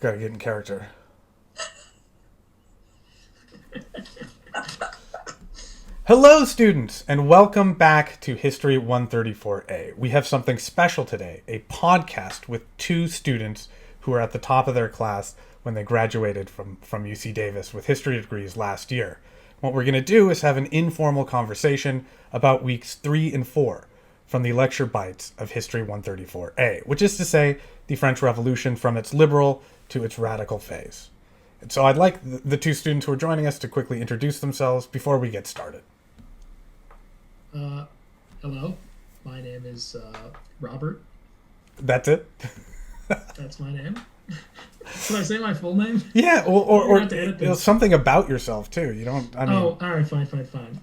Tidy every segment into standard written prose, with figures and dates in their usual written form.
Gotta get in character. Hello, students, and welcome back to History 134A. We have something special today, a podcast with two students who are at the top of their class when they graduated from UC Davis with history degrees last year. What we're going to do is have an informal conversation about weeks 3 and 4 from the lecture bites of History 134A, which is to say, the French Revolution from its liberal to its radical phase. And so I'd like the two students who are joining us to quickly introduce themselves before we get started. Hello, my name is Robert. That's it? That's my name. Should I say my full name? Yeah, or something about yourself, too. You don't, I mean... Oh, all right, fine.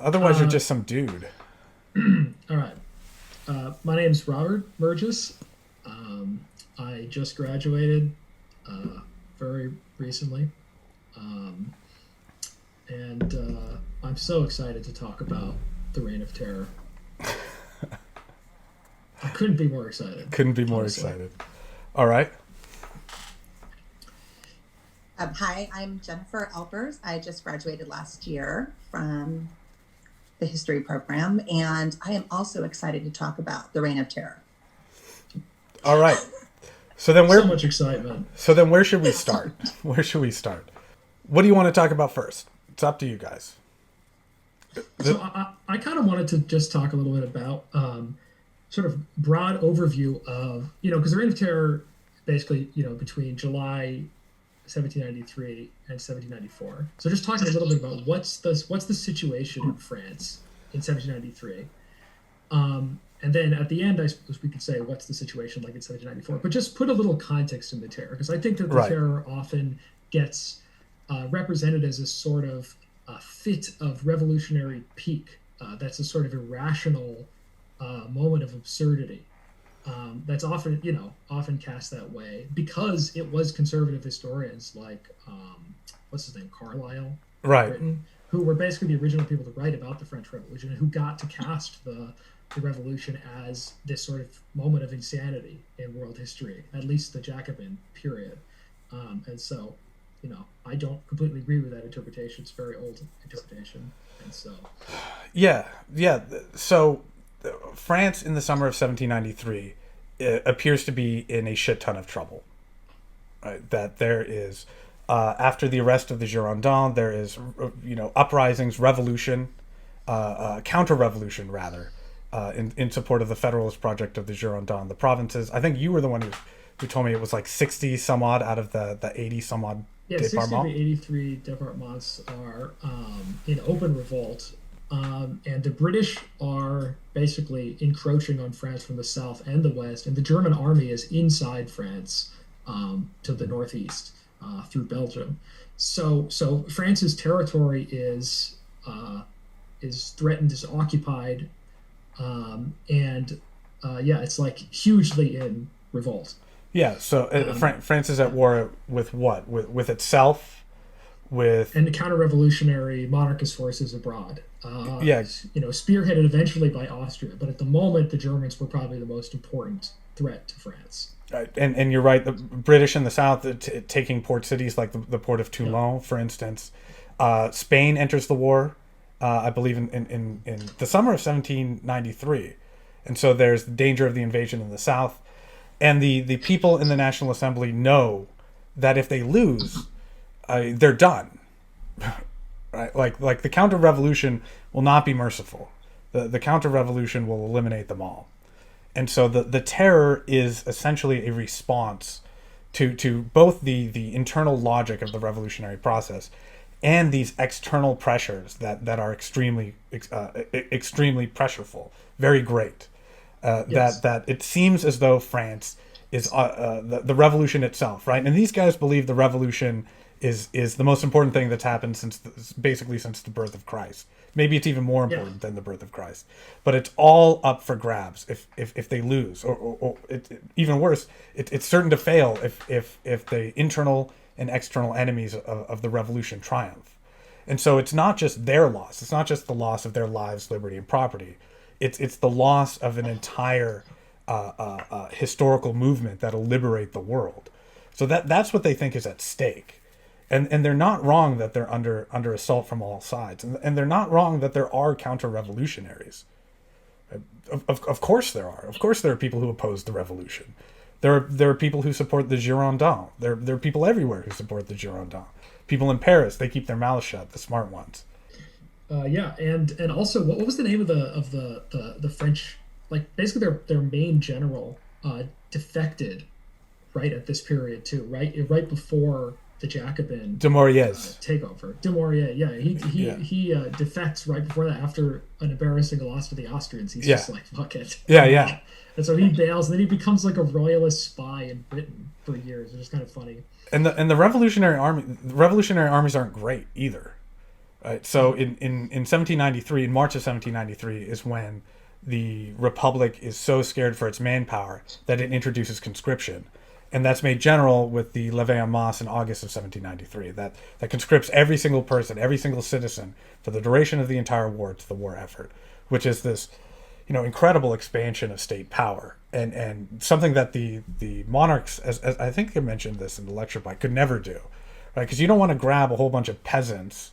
Otherwise, you're just some dude. All right. My name's Robert Burgess. I just graduated very recently. And I'm so excited to talk about the Reign of Terror. I couldn't be more excited. Excited. All right. Hi, I'm Jennifer Alpers. I just graduated last year from the history program, and I am also excited to talk about the Reign of Terror. All right. So then so much excitement. So then where should we start? What do you want to talk about first? It's up to you guys. So I kind of wanted to just talk a little bit about sort of broad overview of, because the Reign of Terror basically, between July 1793 and 1794. So just talking a little bit about what's the situation in France in 1793. And then at the end, I suppose we could say what's the situation like in 1794. But just put a little context in the terror, because I think that the terror often gets represented as a sort of fit of revolutionary peak. That's a sort of irrational moment of absurdity. That's often cast that way because it was conservative historians like what's his name, Carlyle, right, Britain, who were basically the original people to write about the French Revolution and who got to cast the revolution as this sort of moment of insanity in world history, at least the Jacobin period. And so, I don't completely agree with that interpretation. It's a very old interpretation, and so yeah. So France in the summer of 1793 appears to be in a shit ton of trouble. Right? That there is, after the arrest of the Girondins, there is, uprisings, revolution, counter-revolution rather, in support of the federalist project of the Girondins, the provinces. I think you were the one who told me it was like 60 some odd out of the 80 some odd. Yeah, 60 of the 83 departments are in open revolt. And the British are basically encroaching on France from the south and the west, and the German army is inside France to the northeast through Belgium. So France's territory is threatened, is occupied, it's like hugely in revolt. Yeah. So France is at war with what? With itself, and the counter-revolutionary monarchist forces abroad. Spearheaded eventually by Austria, but at the moment the Germans were probably the most important threat to France. And you're right, the British in the south taking port cities like the port of Toulon, for instance. Spain enters the war, I believe, in the summer of 1793. And so there's the danger of the invasion in the south. And the people in the National Assembly know that if they lose, they're done. Right? Like the counter-revolution will not be merciful. The counter-revolution will eliminate them all. And so the terror is essentially a response to both the internal logic of the revolutionary process and these external pressures that are extremely pressureful, very great. Yes. That it seems as though France is the revolution itself, right? And these guys believe the revolution is the most important thing that's happened since the birth of Christ. Maybe it's even more important than the birth of Christ. But it's all up for grabs if they lose, or even worse, it's certain to fail if the internal and external enemies of the revolution triumph. And so it's not just their loss. It's not just the loss of their lives, liberty, and property. It's the loss of an entire historical movement that'll liberate the world. So that's what they think is at stake. And they're not wrong that they're under assault from all sides. And they're not wrong that there are counter-revolutionaries. Of course there are. Of course there are people who oppose the revolution. There are people who support the Girondins. There are people everywhere who support the Girondins. People in Paris, they keep their mouths shut, the smart ones. And also, what was the name of the French, like, basically their main general defected right at this period too, right before the Jacobin Dumouriez takeover. Dumouriez, he defects right before that after an embarrassing loss to the Austrians. He's just like, fuck it. Yeah. And so he bails, and then he becomes like a royalist spy in Britain for years. It's just kind of funny. And the revolutionary armies aren't great either. Right? So in 1793, in March of 1793, is when the Republic is so scared for its manpower that it introduces conscription. And that's made general with the levée en masse in August of 1793. That conscripts every single person, every single citizen, for the duration of the entire war to the war effort, which is this, incredible expansion of state power, and something that the monarchs, as I think I mentioned this in the lecture, could never do, right? Because you don't want to grab a whole bunch of peasants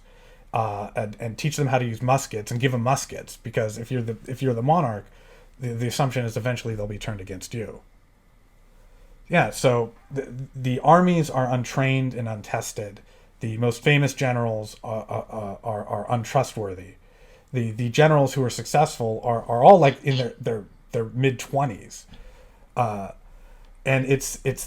and teach them how to use muskets and give them muskets, because if you're the monarch, the assumption is eventually they'll be turned against you. Yeah, so the armies are untrained and untested. The most famous generals are untrustworthy. The generals who are successful are all like in their mid-20s, and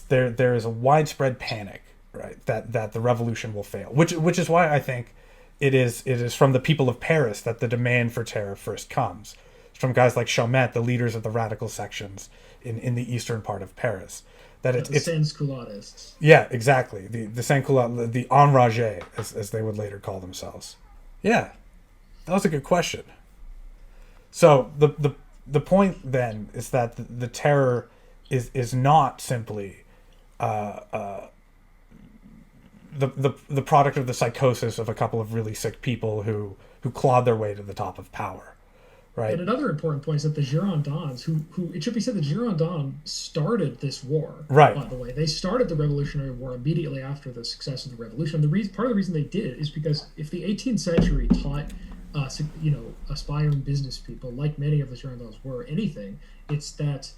there is a widespread panic, right, that the revolution will fail, which is why I think it is from the people of Paris that the demand for terror first comes. It's from guys like Chaumet, the leaders of the radical sections in the eastern part of Paris. It's sans-culottes. Yeah, exactly. The sans-culottes, the enragés, as they would later call themselves. Yeah, that was a good question. So the point then is that the terror is not simply the product of the psychosis of a couple of really sick people who clawed their way to the top of power. Right. And another important point is that the Girondins, who it should be said, the Girondins started this war. Right. By the way, they started the Revolutionary War immediately after the success of the Revolution. Part of the reason they did it is because if the 18th century taught, aspiring business people, like many of the Girondins were, anything, it's that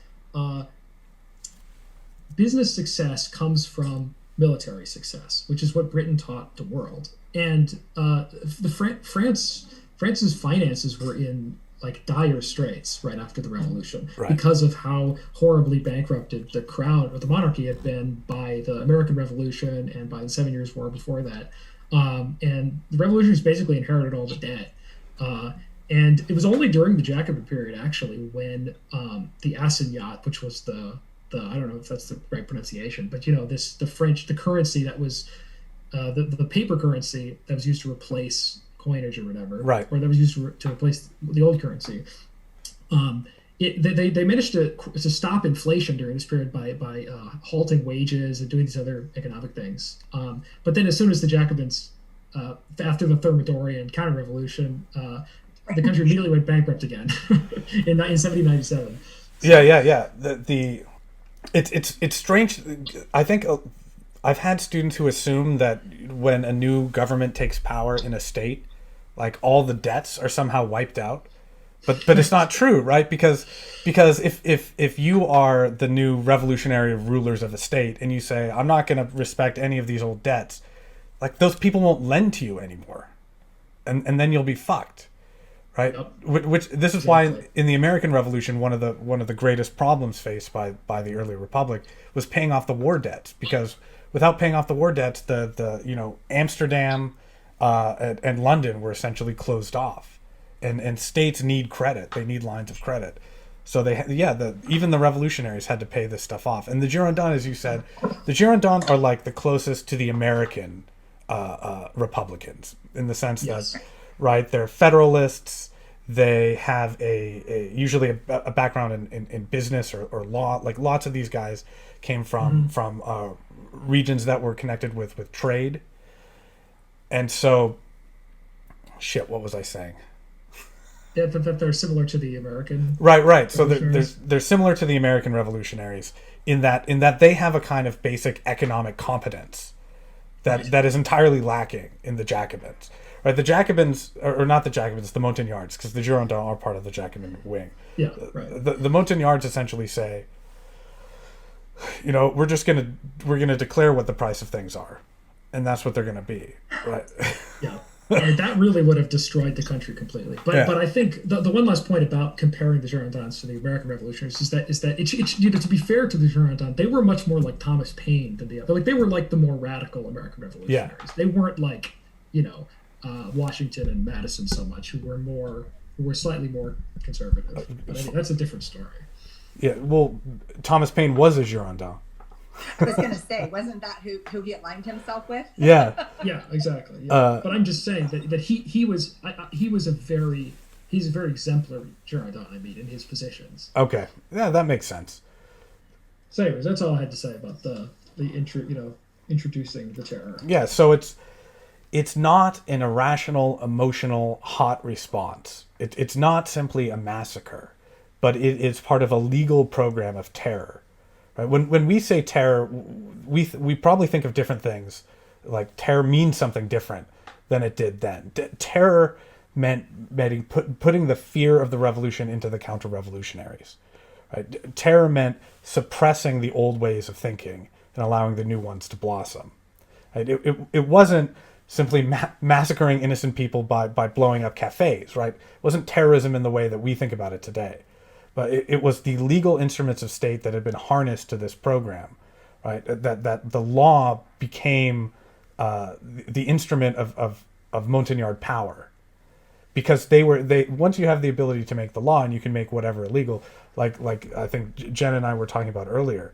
business success comes from military success, which is what Britain taught the world. And France's finances were in like dire straits right after the revolution, right, because of how horribly bankrupted the crown or the monarchy had been by the American Revolution and by the 7 Years' War before that. And the revolutionaries basically inherited all the debt. And it was only during the Jacobin period, actually, when the assignat, which was the I don't know if that's the right pronunciation, but the currency that was the paper currency that was used to replace coinage or whatever, right, or that was used to replace the old currency. They managed to stop inflation during this period by halting wages and doing these other economic things. But then as soon as the Jacobins, after the Thermidorian counter-revolution, the country immediately went bankrupt again in 1797. Yeah. It's strange. I think I've had students who assume that when a new government takes power in a state, like all the debts are somehow wiped out, but it's not true, right? Because if you are the new revolutionary rulers of a state and you say, I'm not going to respect any of these old debts, like those people won't lend to you anymore, and then you'll be fucked, right? Yep. Which this is why in the American Revolution one of the greatest problems faced by the early republic was paying off the war debts, because without paying off the war debts, the Amsterdam and London were essentially closed off, and states need credit; they need lines of credit. So even the revolutionaries had to pay this stuff off. And the Girondins, as you said, the Girondins are like the closest to the American Republicans in the sense that, right, they're federalists. They have usually a background in business or law. Like lots of these guys came from regions that were connected with trade. And so, shit, what was I saying? that they're similar to the American Right. So revolutionaries. they're similar to the American revolutionaries in that they have a kind of basic economic competence that is entirely lacking in the Jacobins. Right, the Jacobins, or not the Jacobins, the Montagnards, because the Girondins are part of the Jacobin wing. Yeah, right. The Montagnards essentially say, we're gonna declare what the price of things are, and that's what they're gonna be, right? Yeah. And that really would have destroyed the country completely. But Yeah. but I think the one last point about comparing the Girondins to the American Revolutionaries is that to be fair to the Girondins, they were much more like Thomas Paine than the other. Like they were like the more radical American Revolutionaries. Yeah. They weren't like Washington and Madison so much, who were slightly more conservative. But anyway, that's a different story. Yeah. Well, Thomas Paine was a Girondin. I was going to say, wasn't that who he aligned himself with? Yeah. Yeah, exactly. Yeah. But I'm just saying that he's a very exemplary Girondin. I mean, in his positions. Okay. Yeah, that makes sense. So, anyways, that's all I had to say about the introducing the terror. Yeah. So it's not an irrational, emotional, hot response. It's not simply a massacre, but it's part of a legal program of terror. Right? When we say terror, we probably think of different things. Like terror means something different than it did then. Terror meant putting the fear of the revolution into the counter-revolutionaries. Right? Terror meant suppressing the old ways of thinking and allowing the new ones to blossom. Right? It wasn't simply massacring innocent people by blowing up cafes, right? It wasn't terrorism in the way that we think about it today. But it was the legal instruments of state that had been harnessed to this program, right? That the law became the instrument of Montagnard power. Because they once you have the ability to make the law and you can make whatever illegal, like I think Jen and I were talking about earlier,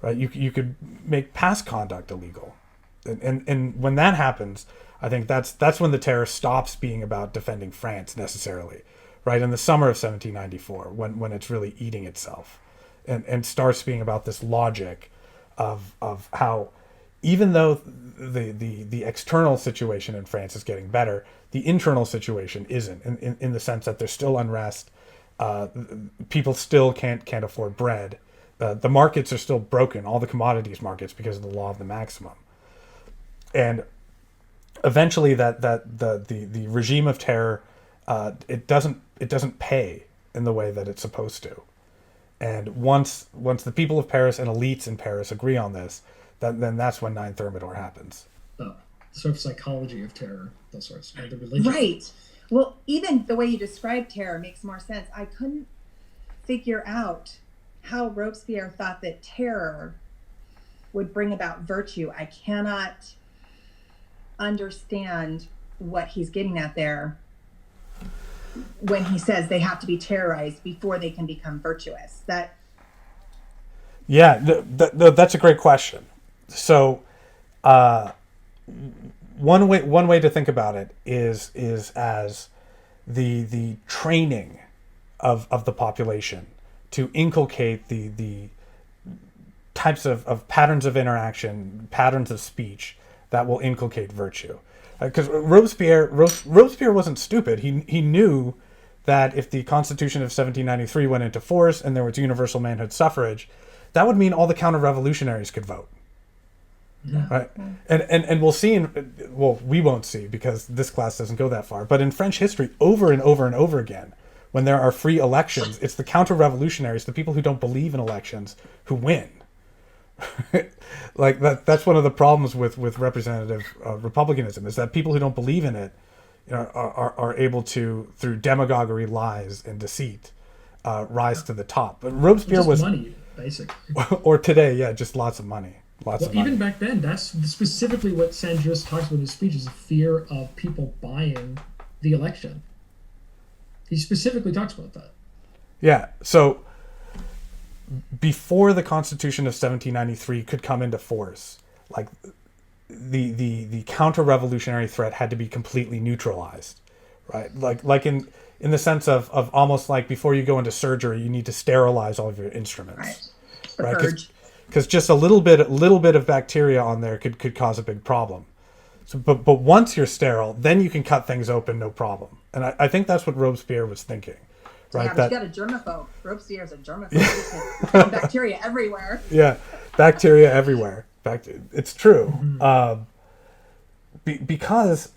right? You could make past conduct illegal. And when that happens, I think that's when the terror stops being about defending France necessarily, right? In the summer of 1794, when it's really eating itself, and starts being about this logic of how even though the external situation in France is getting better, the internal situation isn't, in the sense that there's still unrest, people still can't afford bread, the markets are still broken, all the commodities markets, because of the law of the maximum. And eventually the regime of terror, it doesn't pay in the way that it's supposed to. And once the people of Paris and elites in Paris agree on this, then that's when 9 Thermidor happens. The sort of psychology of terror, those sorts, the religion. Right. Well, even the way you describe terror makes more sense. I couldn't figure out how Robespierre thought that terror would bring about virtue. I cannot understand what he's getting at there when he says they have to be terrorized before they can become virtuous. That's a great question. So one way to think about it is as the training of the population to inculcate the types of patterns of interaction, patterns of speech that will inculcate virtue. Because Robespierre wasn't stupid. He knew that if the Constitution of 1793 went into force and there was universal manhood suffrage, that would mean all the counter-revolutionaries could vote. Yeah. Right? And we'll see, we won't see because this class doesn't go that far, but in French history, over and over and over again, when there are free elections, it's the counter-revolutionaries, the people who don't believe in elections, who win. Like that's one of the problems with representative republicanism, is that people who don't believe in it are able to, through demagoguery, lies, and deceit, rise to the top. But Robespierre was money, basically. Or today, just lots of money. Even back then, that's specifically what Saint-Just talks about in his speech, is the fear of people buying the election. He specifically talks about that. Yeah, so before the Constitution of 1793 could come into force, like the counter-revolutionary threat had to be completely neutralized, right? Like in the sense of almost like before you go into surgery, you need to sterilize all of your instruments, right? Because just a little bit of bacteria on there could cause a big problem. So, but once you're sterile, then you can cut things open, no problem. And I think that's what Robespierre was thinking, right? Yeah, but you got a germaphobe. Robespierre is a germaphobe. Bacteria everywhere. Yeah, bacteria everywhere. It's true. Because,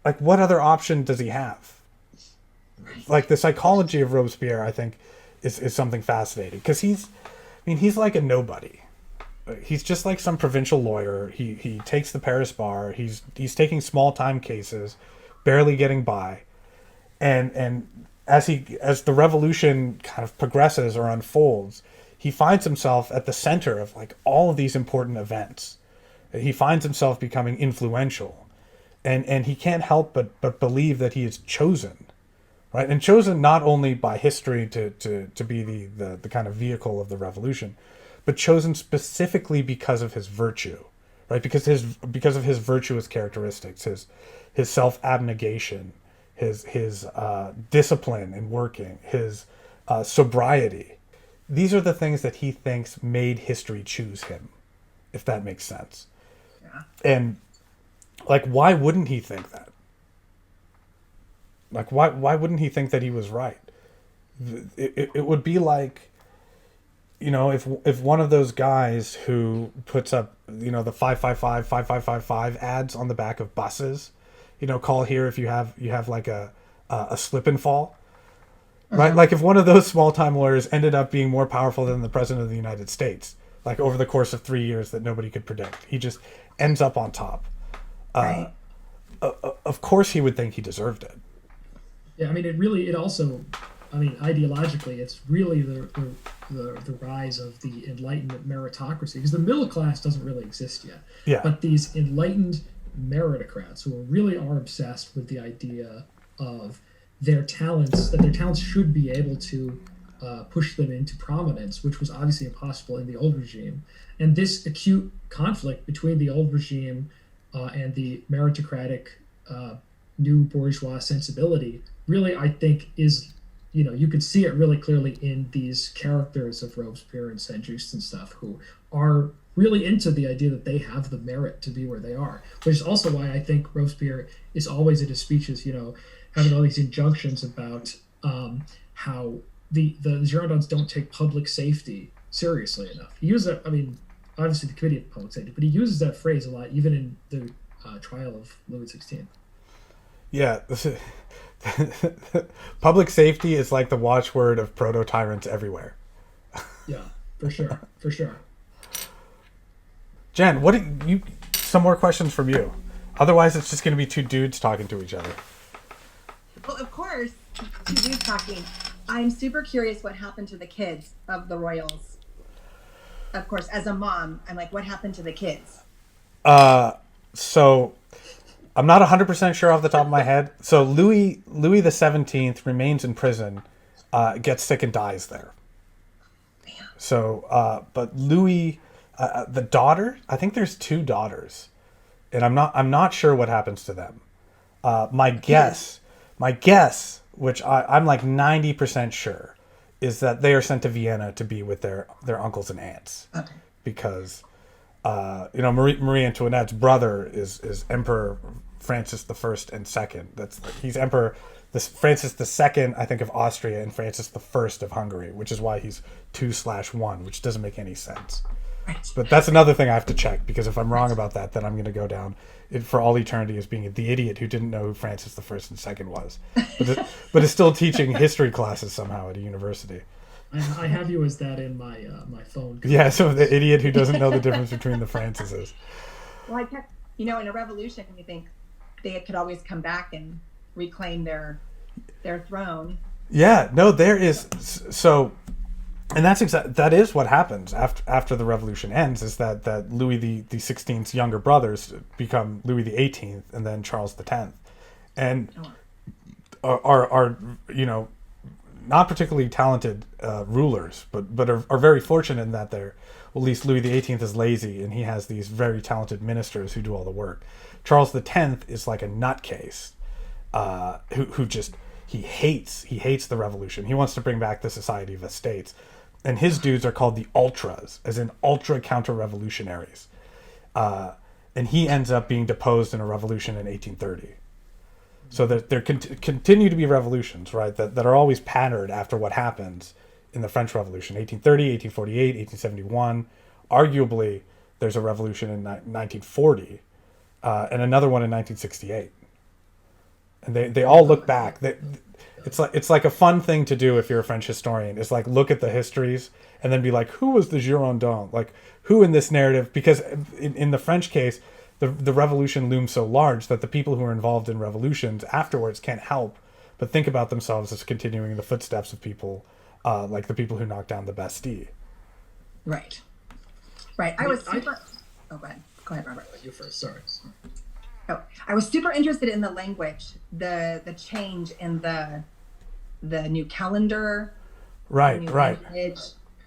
like, what other option does he have? Like, the psychology of Robespierre, I think, is something fascinating. Because he's like a nobody. He's just like some provincial lawyer. He takes the Paris bar. He's taking small time cases, barely getting by, and as the revolution kind of progresses or unfolds, he finds himself at the center of like all of these important events. He finds himself becoming influential, and he can't help but believe that he is chosen, right? And chosen not only by history to be the kind of vehicle of the revolution, but chosen specifically because of his virtue, right? Because of his virtuous characteristics, his self-abnegation, his discipline in working, his sobriety. These are the things that he thinks made history choose him, if that makes sense. Yeah. And like, why wouldn't he think that? Like, why wouldn't he think that he was right? It would be like, you know, if one of those guys who puts up, you know, the 555 ads on the back of buses, you know, call here if you have like a slip and fall, right? Like if one of those small time lawyers ended up being more powerful than the president of the United States, like over the course of 3 years that nobody could predict, he just ends up on top. Right. Of course he would think he deserved it. Yeah, I mean, it also, I mean, ideologically, it's really the rise of the Enlightenment meritocracy, because the middle class doesn't really exist yet. Yeah. But these enlightened meritocrats who really are obsessed with the idea of their talents, that their talents should be able to push them into prominence, which was obviously impossible in the old regime. And this acute conflict between the old regime and the meritocratic new bourgeois sensibility really, I think, is, you know, you could see it really clearly in these characters of Robespierre and Saint-Just and stuff, who are really into the idea that they have the merit to be where they are, which is also why I think Robespierre is always in his speeches, you know, having all these injunctions about how the Girondins don't take public safety seriously enough. He uses that, I mean, obviously the Committee of Public Safety, but he uses that phrase a lot, even in the trial of Louis XVI. Yeah. Public safety is like the watchword of proto-tyrants everywhere. Yeah, for sure. For sure. Jen, some more questions from you. Otherwise, it's just going to be two dudes talking to each other. Well, of course, two dudes talking. I'm super curious what happened to the kids of the royals. Of course, as a mom, I'm like, what happened to the kids? So I'm not 100% sure off the top of my head. So Louis the 17th remains in prison, gets sick and dies there. Damn. So, but Louis, the daughter, I think there's two daughters, and I'm not sure what happens to them. My guess, which I'm like 90% sure, is that they are sent to Vienna to be with their uncles and aunts. Okay. Because, you know, Marie Antoinette's brother is Emperor Francis I and II. He's Emperor Francis II, I think, of Austria, and Francis I of Hungary, which is why he's 2/1, which doesn't make any sense. Right. But that's another thing I have to check, because if I'm wrong about that, then I'm going to go down for all eternity as being the idiot who didn't know who Francis I and II was, but is still teaching history classes somehow at a university. I have you as that in my my phone. Yeah, so the idiot who doesn't know the difference between the Francises. Well, I kept, you know, in a revolution, you think they could always come back and reclaim their throne. Yeah, no, there is so, and that is what happens after the revolution ends, is that Louis the 16th's younger brothers become Louis the 18th and then Charles the 10th, and are you know, not particularly talented rulers, but are very fortunate in that they're, well, at least Louis the 18th is lazy and he has these very talented ministers who do all the work. Charles the 10th is like a nutcase who just he hates the revolution. He wants to bring back the Society of Estates, and his dudes are called the ultras, as in ultra counter-revolutionaries. And and he ends up being deposed in a revolution in 1830. So there continue to be revolutions, right, that are always patterned after what happens in the French Revolution, 1830, 1848, 1871. Arguably, there's a revolution in 1940 and another one in 1968. And they all look back. It's like a fun thing to do if you're a French historian. It's like look at the histories and then be like, who was the Girondins? Like, who in this narrative? Because in the French case, the revolution looms so large that the people who are involved in revolutions afterwards can't help but think about themselves as continuing the footsteps of people like the people who knocked down the Bastille. Right. I was super... Oh, go ahead. Go ahead, Robert. You first. Sorry. Oh, I was super interested in the language, the change in the new calendar. Right. Language.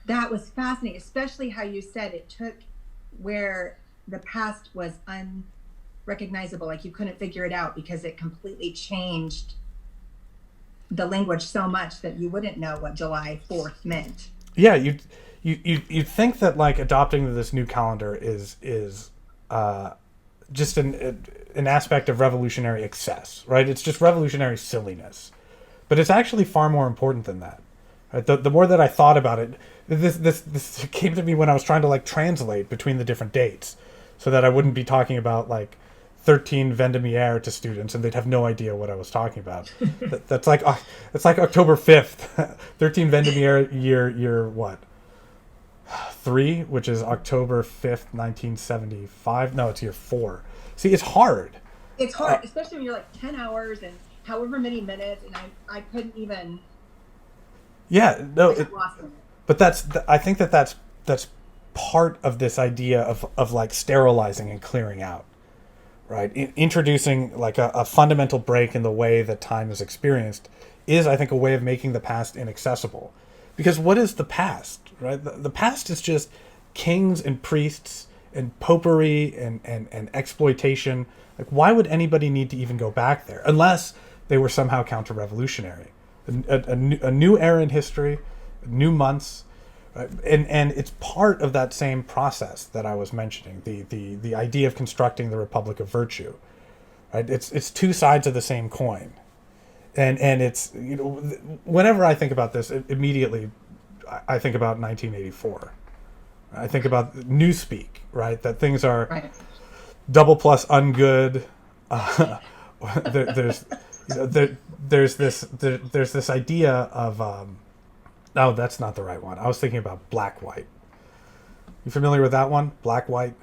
That was fascinating, especially how you said it took where the past was unrecognizable, like you couldn't figure it out because it completely changed the language so much that you wouldn't know what July 4th meant. Yeah, you think that like adopting this new calendar is just an aspect of revolutionary excess, right? It's just revolutionary silliness, but it's actually far more important than that. Right? The more that I thought about it, this came to me when I was trying to like translate between the different dates, so that I wouldn't be talking about like 13 Vendémiaire to students and they'd have no idea what I was talking about. That's like October 5th, 13 Vendémiaire year what? 3, which is October 5th, 1975. No, it's year 4. See, it's hard. It's hard, especially when you're like 10 hours and however many minutes, and I couldn't even. Yeah, no. But I think that's part of this idea of like sterilizing and clearing out, right? Introducing like a fundamental break in the way that time is experienced is, I think, a way of making the past inaccessible. Because what is the past, right? The past is just kings and priests and popery and exploitation. Like, why would anybody need to even go back there unless they were somehow counter-revolutionary? A new era in history, new months, right? And it's part of that same process that I was mentioning, the idea of constructing the Republic of Virtue, right? It's two sides of the same coin. And it's, you know, whenever I think about this, immediately I think about 1984. I think about newspeak, right? That things are right. Double plus ungood. There's this idea of no, that's not the right one. I was thinking about black white. You familiar with that one? Black white?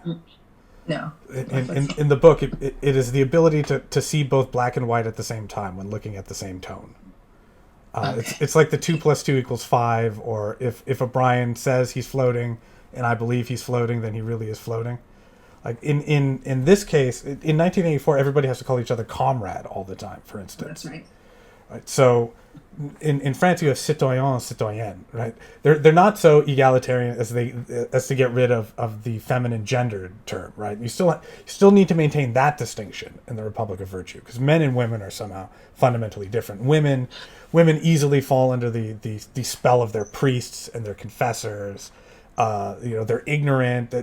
No. In the book, it is the ability to see both black and white at the same time when looking at the same tone. Okay. It's like the 2 + 2 = 5, or if O'Brien says he's floating and I believe he's floating, then he really is floating. Like in this case, in 1984, everybody has to call each other comrade all the time, for instance. That's right. Right. So in France, you have citoyen, citoyenne, right? They're not so egalitarian as to get rid of the feminine gendered term, right? You still need to maintain that distinction in the Republic of Virtue, because men and women are somehow fundamentally different. Women easily fall under the spell of their priests and their confessors. They're ignorant.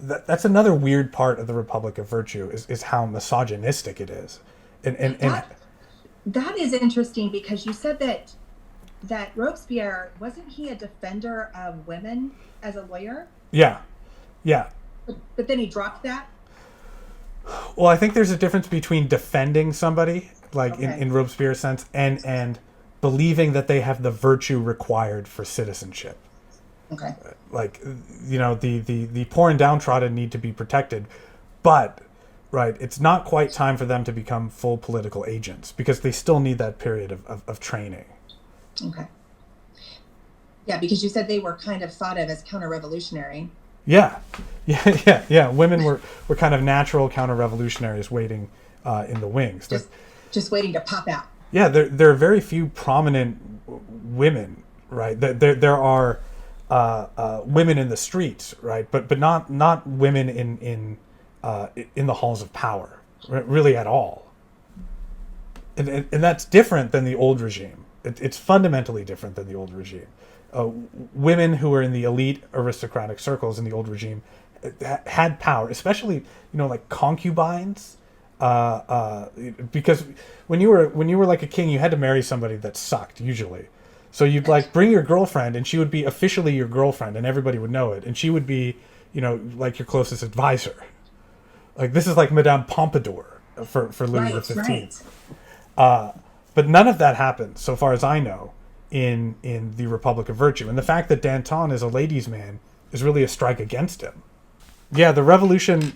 That's another weird part of the Republic of Virtue is how misogynistic it is, and that is interesting, because you said that Robespierre, wasn't he a defender of women as a lawyer? Yeah. But then he dropped that? Well, I think there's a difference between defending somebody, like okay. in Robespierre's sense, and believing that they have the virtue required for citizenship. Okay. Like, you know, the poor and downtrodden need to be protected, but right, it's not quite time for them to become full political agents, because they still need that period of training. Okay. Yeah, because you said they were kind of thought of as counter-revolutionary. Yeah. Women were kind of natural counter-revolutionaries waiting in the wings. Just waiting to pop out. Yeah, there are very few prominent women, right? There are women in the streets, right? But not women in the halls of power, really at all. And that's different than the old regime. It's fundamentally different than the old regime. Women who were in the elite aristocratic circles in the old regime had power, especially like concubines, because when you were like a king, you had to marry somebody that sucked usually. So you'd like bring your girlfriend, and she would be officially your girlfriend, and everybody would know it, and she would be like your closest advisor. Like this is like Madame Pompadour for Louis Right, XV. right. But none of that happened, so far as I know, in the Republic of Virtue. And the fact that Danton is a ladies' man is really a strike against him. Yeah, the revolution,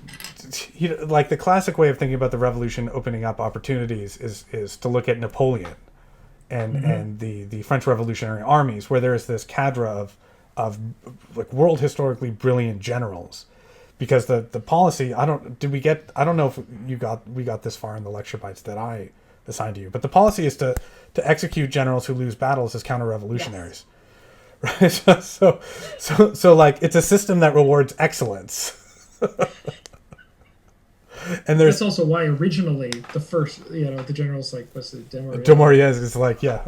like the classic way of thinking about the revolution opening up opportunities is to look at Napoleon and the French Revolutionary armies, where there is this cadre of like world historically brilliant generals. Because the policy, I don't know if we got this far in the lecture bites that I assigned to you, but the policy is to execute generals who lose battles as counter-revolutionaries. Yes. Right? So like it's a system that rewards excellence. And that's also why originally the first, the generals like what's it, Dumouriez is like, yeah,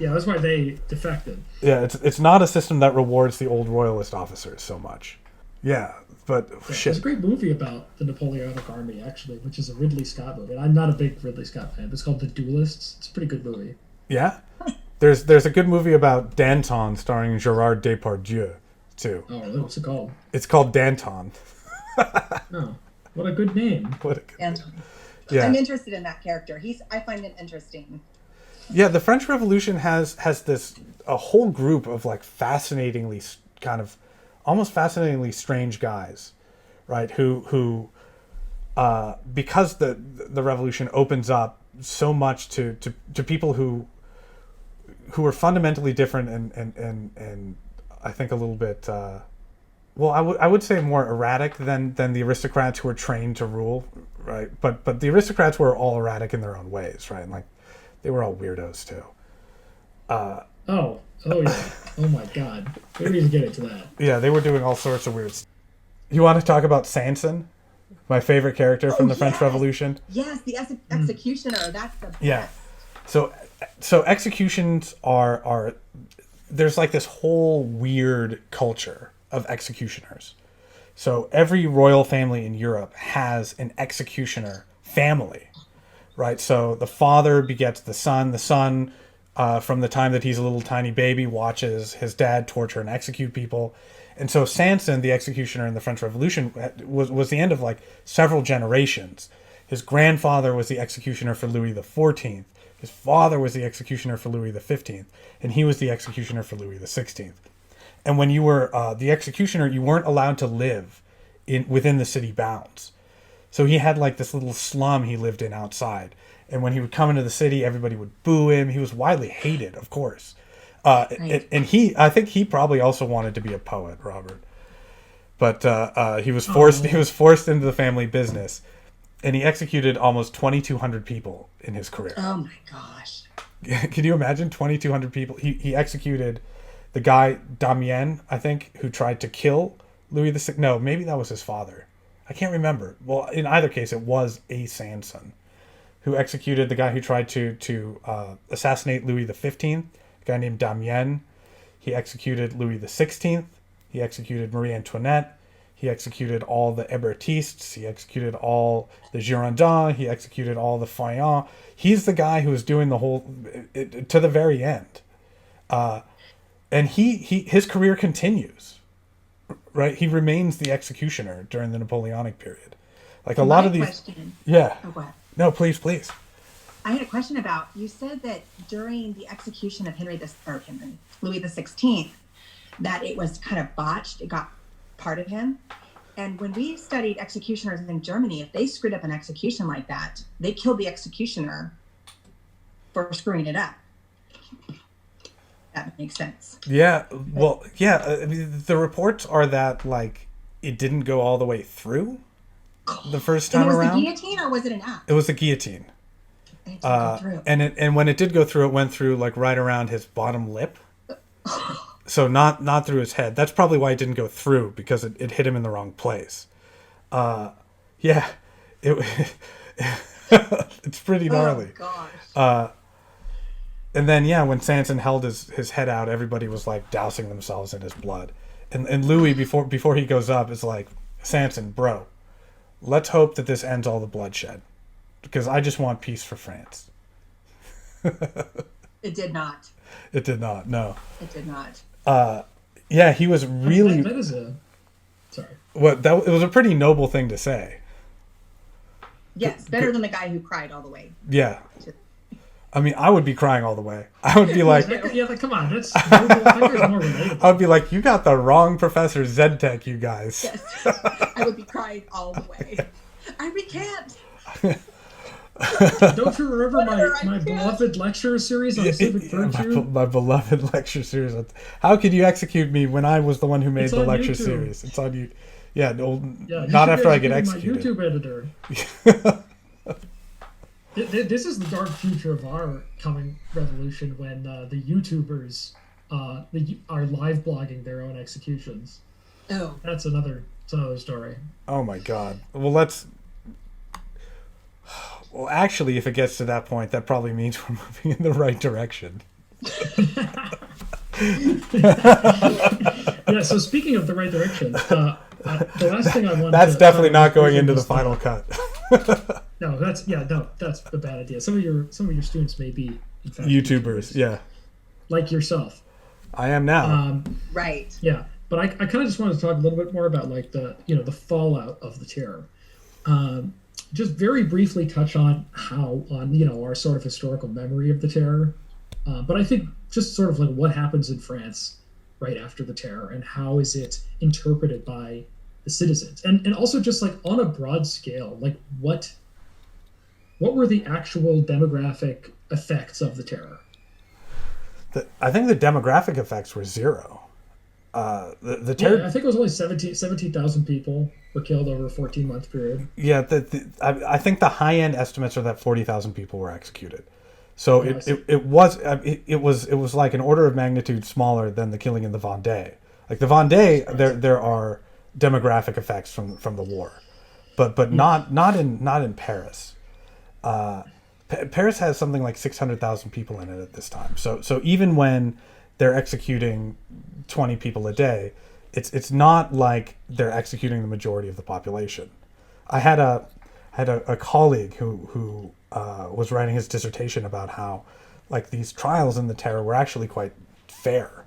that's why they defected. Yeah, it's not a system that rewards the old royalist officers so much. Yeah, but shit. There's a great movie about the Napoleonic Army, actually, which is a Ridley Scott movie. And I'm not a big Ridley Scott fan, but it's called The Duelists. It's a pretty good movie. Yeah? There's a good movie about Danton starring Gerard Depardieu, too. Oh, really? What's it called? It's called Danton. Oh, what a good name. Yeah. I'm interested in that character. I find him interesting. Yeah, the French Revolution has a whole group of like almost fascinatingly strange guys, right? Who because the revolution opens up so much to people who are fundamentally different and I think a little bit I would say more erratic than the aristocrats who are trained to rule, right? But the aristocrats were all erratic in their own ways, right? And like they were all weirdos too. Oh yeah. Oh my God. We need to get into that. Yeah, they were doing all sorts of weird stuff. You want to talk about Sanson? My favorite character from the French Revolution? Yes, the executioner. That's the best. Yeah. So executions are there's like this whole weird culture of executioners. So every royal family in Europe has an executioner family, right? So the father begets the son. The son, from the time that he's a little tiny baby, watches his dad torture and execute people. And so Sanson, the executioner in the French Revolution, was the end of like several generations. His grandfather was the executioner for Louis XIV. His father was the executioner for Louis XV. And he was the executioner for Louis XVI. And when you were the executioner, you weren't allowed to live within the city bounds. So he had like this little slum he lived in outside. And when he would come into the city, everybody would boo him. He was widely hated, of course. Right. And I think he probably also wanted to be a poet, Robert. But he was forced. He was forced into the family business, and he executed almost 2,200 people in his career. Oh my gosh! Can you imagine 2,200 people? He executed the guy Damien, I think, who tried to kill Louis XVI. No, maybe that was his father. I can't remember. Well, in either case, it was a Sanson who executed the guy who tried to assassinate Louis XV. A guy named Damien. He executed Louis XVI. He executed Marie Antoinette. He executed all the Hébertistes. He executed all the Girondins. He executed all the Feuillants. He's the guy who was doing the whole to the very end. And his career continues, right? He remains the executioner during the Napoleonic period. Like a lot of these. Question. Yeah. Oh, go ahead. No, please. I had a question about, you said that during the execution of Louis XVI, that it was kind of botched. It got part of him. And when we studied executioners in Germany, if they screwed up an execution like that, they killed the executioner for screwing it up. That makes sense. Yeah. Well, yeah. I mean, the reports are that like it didn't go all the way through the first time around. Was the guillotine or was it an axe? It was the guillotine. It didn't go through. And when it did go through, it went through like right around his bottom lip. So not through his head. That's probably why it didn't go through, because it hit him in the wrong place. Yeah, it's pretty gnarly. Oh gosh. And then when Sanson held his head out, everybody was like dousing themselves in his blood. And Louis before he goes up is like, Sanson, bro, let's hope that this ends all the bloodshed, because I just want peace for France. It did not. It did not. No. It did not. Yeah, he was really. That is a. Sorry. What that it was a pretty noble thing to say. Yes, better than the guy who cried all the way. Yeah. I mean, I would be crying all the way. I would be like, yeah, like, come on, that's more relatable. I would be like, you got the wrong Professor Zedtech, you guys. Yes, I would be crying all the way. I recant. Don't you remember my beloved lecture series on civic virtue? My beloved lecture series. How could you execute me when I was the one who made the lecture YouTube. series? It's on you. Yeah, no, Yeah, not after I get executed. My YouTube editor. This is the dark future of our coming revolution when the YouTubers are live blogging their own executions. Oh, That's another story. Oh my god. Well, actually, if it gets to that point, that probably means we're moving in the right direction. Yeah. So speaking of the right direction, the last thing I want. That's definitely not going into the final cut. No, that's a bad idea. Some of your students may be in fact, YouTubers, yeah. like yourself. I am now. right. Yeah, but I kind of just wanted to talk a little bit more about like the fallout of the terror. Just very briefly touch on our sort of historical memory of the terror. But I think just sort of like what happens in France right after the terror and how is it interpreted by the citizens, and also just like on a broad scale, like what were the actual demographic effects of the terror? I think the demographic effects were zero. The terror. Yeah, I think it was only 17,000 people were killed over a 14-month period. Yeah, I think the high end estimates are that 40,000 people were executed. So it was like an order of magnitude smaller than the killing in the Vendée. Like the Vendée, there are demographic effects from the war, but not in Paris. Paris has something like 600,000 people in it at this time. So even when they're executing 20 people a day, it's not like they're executing the majority of the population. I had a colleague who was writing his dissertation about how like these trials in the terror were actually quite fair,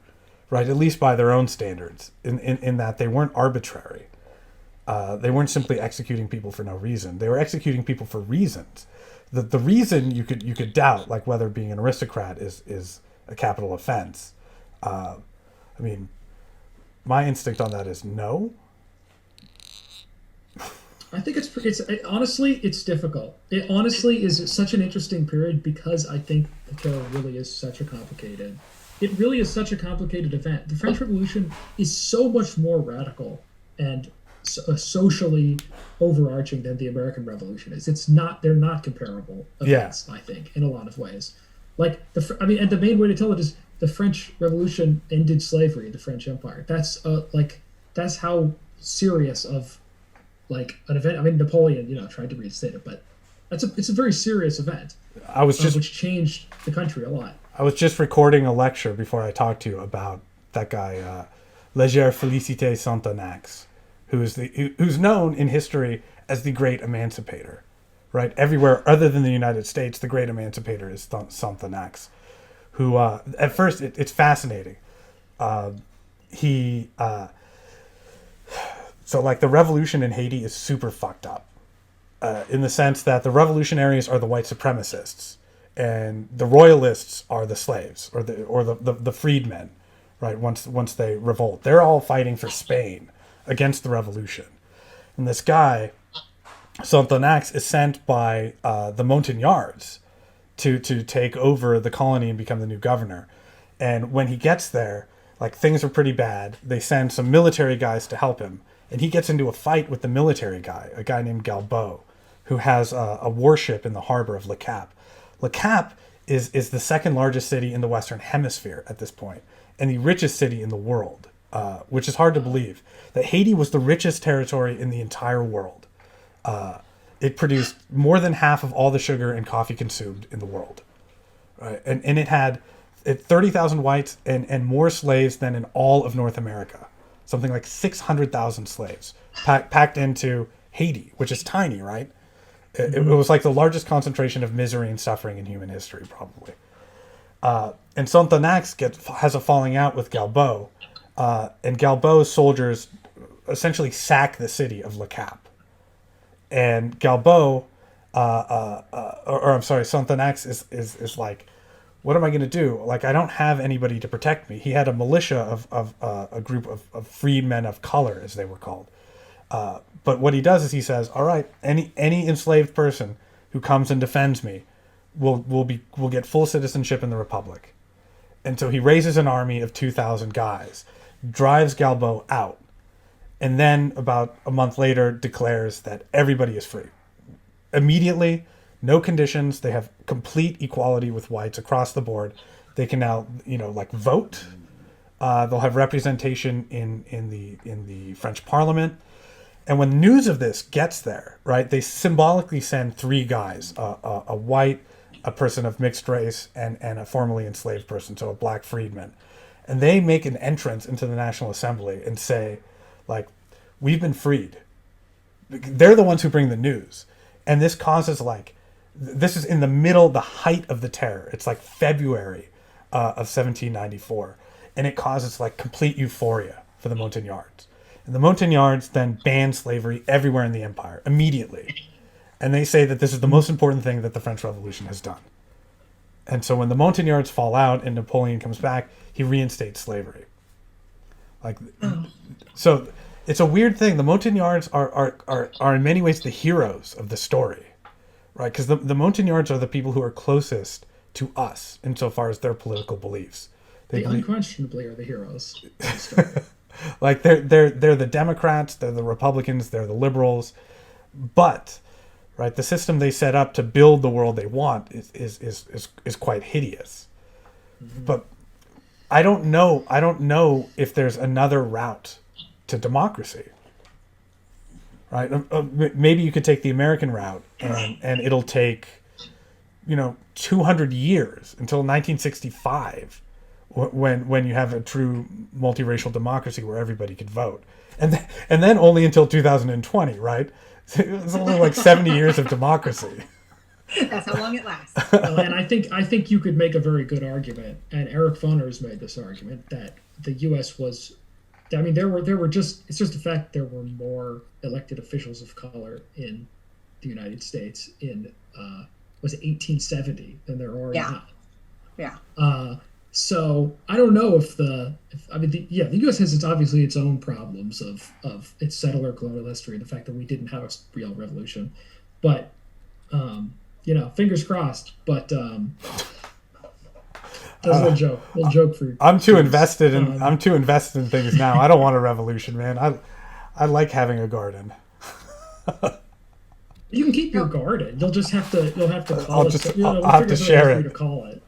right? At least by their own standards, in that they weren't arbitrary. They weren't simply executing people for no reason. They were executing people for reasons. The reason you could doubt, like whether being an aristocrat is a capital offense. I mean, my instinct on that is no. I think honestly, it's difficult. It honestly is such an interesting period because I think the terror really is such a complicated. It really is such a complicated event. The French Revolution is so much more radical and socially overarching than the American Revolution is. They're not comparable events. Yeah. I think in a lot of ways. Like and the main way to tell it is the French Revolution ended slavery in the French Empire. That's how serious of like an event. I mean, Napoleon, tried to reinstate it, but it's a very serious event. Which changed the country a lot. I was just recording a lecture before I talked to you about that guy, Léger Félicité Sonthonax, who's known in history as the Great Emancipator, right? Everywhere other than the United States, the Great Emancipator is Sonthonax, who at first it's fascinating. So like the revolution in Haiti is super fucked up, in the sense that the revolutionaries are the white supremacists, and the royalists are the slaves or the freedmen, right? Once they revolt, they're all fighting for Spain against the revolution, and this guy Sonthonax is sent by the Montagnards to take over the colony and become the new governor. And when he gets there, like things are pretty bad. They send some military guys to help him. And he gets into a fight with the military guy, a guy named Galbeau, who has a warship in the harbor of Le Cap. Le Cap is the second largest city in the Western Hemisphere at this point, and the richest city in the world, which is hard to believe. That Haiti was the richest territory in the entire world. It produced more than half of all the sugar and coffee consumed in the world. Right? And it had 30,000 whites and more slaves than in all of North America. something like 600,000 slaves packed into Haiti, which is tiny, right? It was like the largest concentration of misery and suffering in human history, probably. And Sonthonax has a falling out with Galbaud, and Galbaud's soldiers essentially sack the city of Le Cap. And Galbaud, Sonthonax is like, what am I going to do? Like, I don't have anybody to protect me. He had a militia of a group of freedmen of color, as they were called. But what he does is he says, all right, any enslaved person who comes and defends me will get full citizenship in the Republic. And so he raises an army of 2,000 guys, drives Galbaud out, and then about a month later declares that everybody is free. Immediately, no conditions. They have complete equality with whites across the board. They can now, vote. They'll have representation in the French Parliament. And when news of this gets there, right, they symbolically send three guys, a white, a person of mixed race, and a formerly enslaved person, so a black freedman. And they make an entrance into the National Assembly and say, like, we've been freed. They're the ones who bring the news. And this causes, this is in the middle, the height of the terror. It's like February of 1794. And it causes, complete euphoria for the Montagnards. And the Montagnards then ban slavery everywhere in the empire, immediately. And they say that this is the most important thing that the French Revolution has done. And so when the Montagnards fall out and Napoleon comes back, he reinstates slavery. So it's a weird thing. The Montagnards are in many ways the heroes of the story, right? Because the Montagnards are the people who are closest to us insofar as their political beliefs. They unquestionably are the heroes of the story. They're the Democrats, they're the Republicans, they're the liberals, but right, the system they set up to build the world they want is quite hideous. Mm-hmm. But I don't know if there's another route to democracy. Right? Maybe you could take the American route, and it'll take 200 years until 1965. When you have a true multiracial democracy where everybody could vote, and then only until 2020, right? It's only like 70 years of democracy. That's how long it lasts. And I think you could make a very good argument, and Eric Foner's made this argument, that the U.S. was, I mean, it's just a fact there were more elected officials of color in the United States in was it 1870 than there are now. Yeah. So I don't know if the U.S. has obviously its own problems of its settler colonial history and the fact that we didn't have a real revolution, but fingers crossed. But that's a little joke for you. I'm too invested in things now. I don't want a revolution, man. I like having a garden. You can keep your garden. You'll have to call it. I'll have to share it. To call it.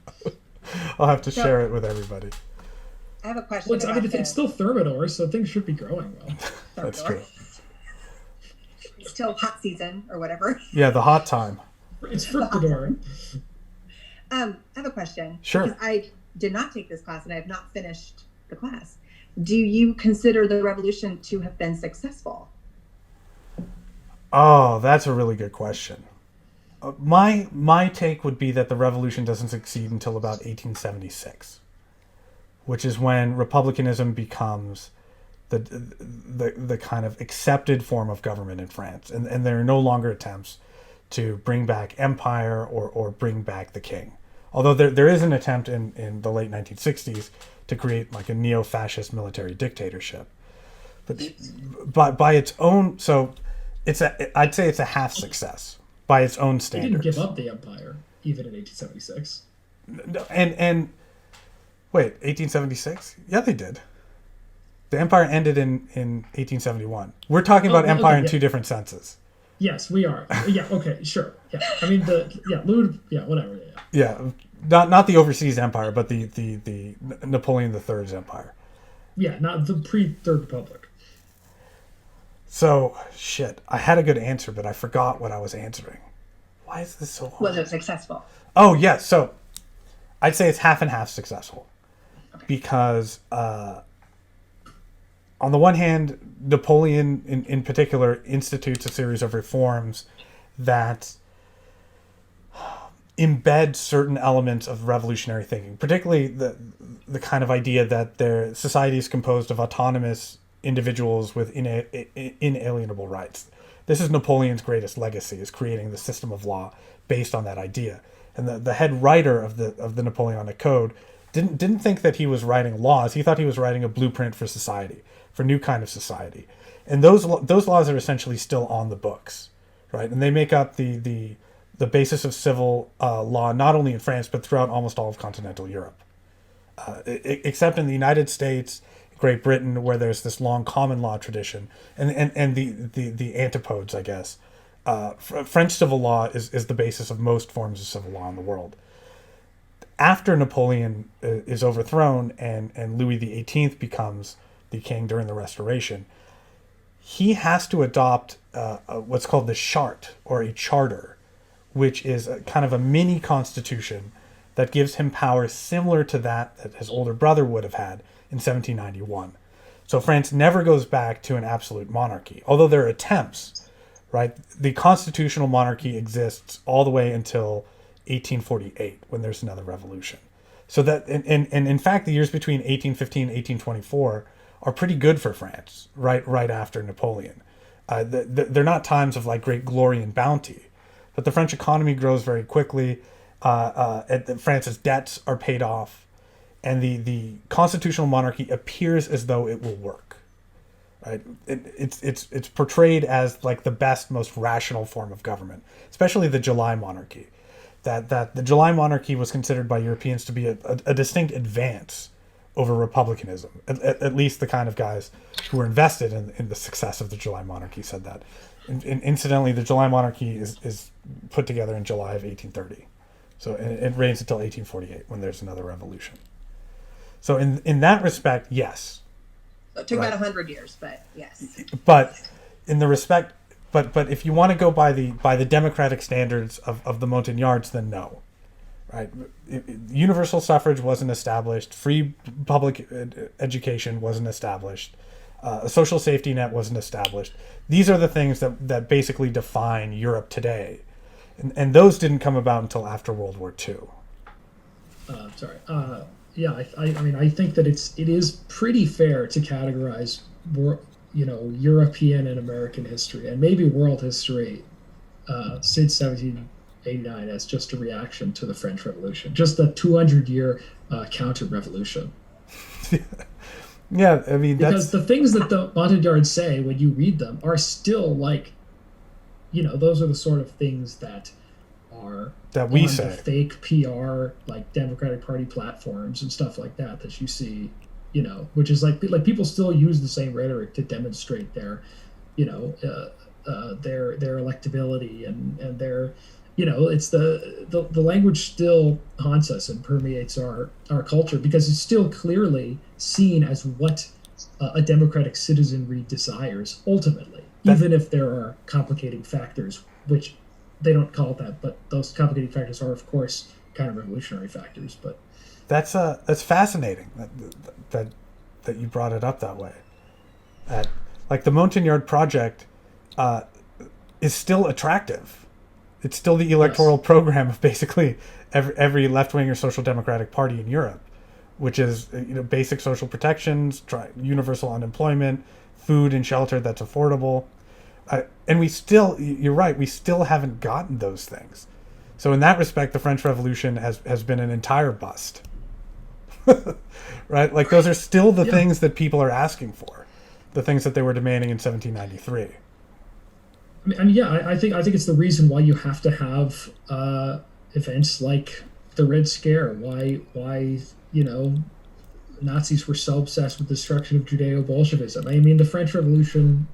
I'll have to share it with everybody. I have a question. It's still Thermidor, so things should be growing well. That's true. It's still hot season or whatever. Yeah, the hot time. It's Fructidor. I have a question. Sure. Because I did not take this class and I have not finished the class. Do you consider the revolution to have been successful? Oh, that's a really good question. My take would be that the revolution doesn't succeed until about 1876, which is when republicanism becomes the kind of accepted form of government in France, and there are no longer attempts to bring back empire or bring back the king. Although there is an attempt in the late 1960s to create like a neo-fascist military dictatorship, but by its own, so I'd say it's a half success. By its own standards. They didn't give up the empire, even in 1876. And wait, 1876? Yeah, they did. The empire ended in 1871. We're talking about empire in two different senses. Yes, we are. Yeah, okay, sure. Yeah, I mean, whatever. Yeah, not the overseas empire, but the Napoleon III's empire. Yeah, not the pre-Third Republic. So, shit, I had a good answer, but I forgot what I was answering. Why is this so hard? Was it successful? Oh, yeah, so I'd say it's half and half successful. Okay. Because on the one hand, Napoleon in particular institutes a series of reforms that embed certain elements of revolutionary thinking, particularly the kind of idea that their society is composed of autonomous individuals with inalienable rights. This is Napoleon's greatest legacy, is creating the system of law based on that idea. And the head writer of the Napoleonic Code didn't think that he was writing laws. He thought he was writing a blueprint for society, for a new kind of society. And those laws are essentially still on the books, right? And they make up the basis of civil law, not only in France, but throughout almost all of continental Europe. Except in the United States, Great Britain, where there's this long common law tradition, and the antipodes, I guess. French civil law is the basis of most forms of civil law in the world. After Napoleon is overthrown and Louis XVIII becomes the king during the Restoration, he has to adopt what's called the charte, or a charter, which is a kind of a mini constitution that gives him power similar to that his older brother would have had in 1791. So France never goes back to an absolute monarchy, although there are attempts, right? The constitutional monarchy exists all the way until 1848, when there's another revolution. So that, and in fact, the years between 1815 and 1824 are pretty good for France, right after Napoleon. They're not times of like great glory and bounty, but the French economy grows very quickly. France's debts are paid off, and the constitutional monarchy appears as though it will work. Right? It's portrayed as like the best, most rational form of government, especially the July monarchy. That the July monarchy was considered by Europeans to be a distinct advance over republicanism. At least the kind of guys who were invested in the success of the July monarchy said that. And incidentally, the July monarchy is put together in July of 1830. So it reigns until 1848, when there's another revolution. So in that respect, yes. So it took about 100 years, but yes. But in the respect, but if you want to go by the democratic standards of the Montagnards, then no, right? Universal suffrage wasn't established. Free public education wasn't established. A social safety net wasn't established. These are the things that basically define Europe today, and those didn't come about until after World War II. Yeah, I mean, I think that it is pretty fair to categorize, European and American history, and maybe world history, since 1789 as just a reaction to the French Revolution, just the 200-year counter-revolution. Yeah, I mean, because the things that the Montagnards say when you read them are still like, those are the sort of things that are that we on say. The fake PR, like Democratic Party platforms and stuff like that you see, which is like people still use the same rhetoric to demonstrate their, their electability and their, it's the language still haunts us and permeates our culture because it's still clearly seen as what a democratic citizenry desires ultimately, even if there are complicating factors, which they don't call it that, but those complicating factors are, of course, kind of revolutionary factors. But that's fascinating that you brought it up that way. That like the Montagnard project is still attractive. It's still the electoral program of basically every left-wing or social democratic party in Europe, which is basic social protections, universal unemployment, food and shelter that's affordable. And you're right, we still haven't gotten those things. So in that respect, the French Revolution has been an entire bust. Right? Like those are still the things that people are asking for, the things that they were demanding in 1793. I think it's the reason why you have to have events like the Red Scare. Why Nazis were so obsessed with the destruction of Judeo-Bolshevism. I mean, the French Revolution,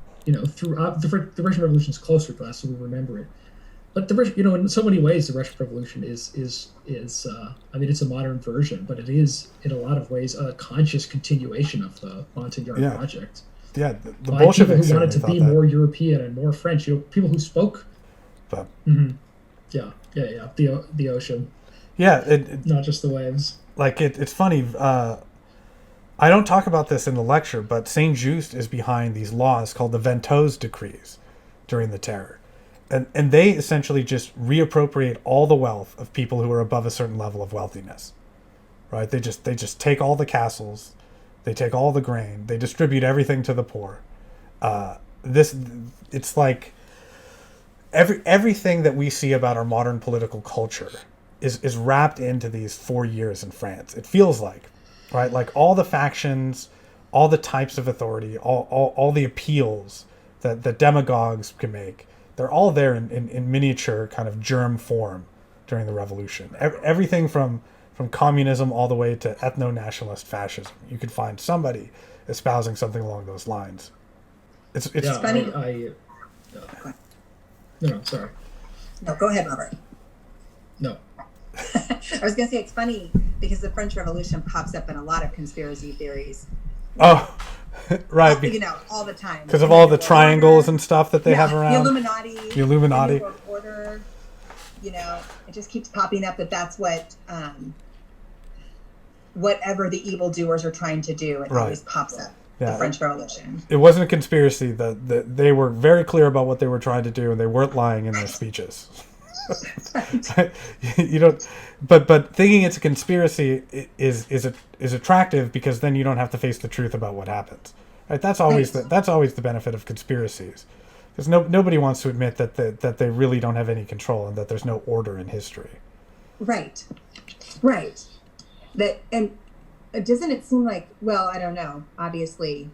throughout the Russian Revolution is closer to us, so we remember it. But in so many ways, the Russian Revolution is it's a modern version, but it is in a lot of ways a conscious continuation of the Montagnard project. Yeah, the Bolsheviks people who wanted to be more European and more French, people who spoke. But, the ocean. Yeah, not just the waves. Like it's funny. I don't talk about this in the lecture, but Saint Just is behind these laws called the Ventose decrees during the Terror. And they essentially just reappropriate all the wealth of people who are above a certain level of wealthiness. Right? They just take all the castles, they take all the grain, they distribute everything to the poor. It's like everything that we see about our modern political culture is wrapped into these 4 years in France. It feels like, right? Like all the factions, all the types of authority, all the appeals that demagogues can make, they're all there in miniature kind of germ form during the revolution. Everything from communism all the way to ethno-nationalist fascism. You could find somebody espousing something along those lines. It's funny. No, sorry. No, go ahead, Robert. No. I was going to say it's funny because the French Revolution pops up in a lot of conspiracy theories. Oh, right. You know, all the time. Because of all the triangles and stuff that they have around. The Illuminati. The Illuminati. The New World Order. You know, it just keeps popping up that's what, whatever the evildoers are trying to do, it always pops up. Yeah. The French Revolution. It wasn't a conspiracy. They were very clear about what they were trying to do, and they weren't lying in their speeches. You don't, but thinking it's a conspiracy is attractive because then you don't have to face the truth about what happens. Right? That's always the benefit of conspiracies, because nobody wants to admit that they really don't have any control and that there's no order in history. Right. That and. Doesn't it seem like, well, I don't know, obviously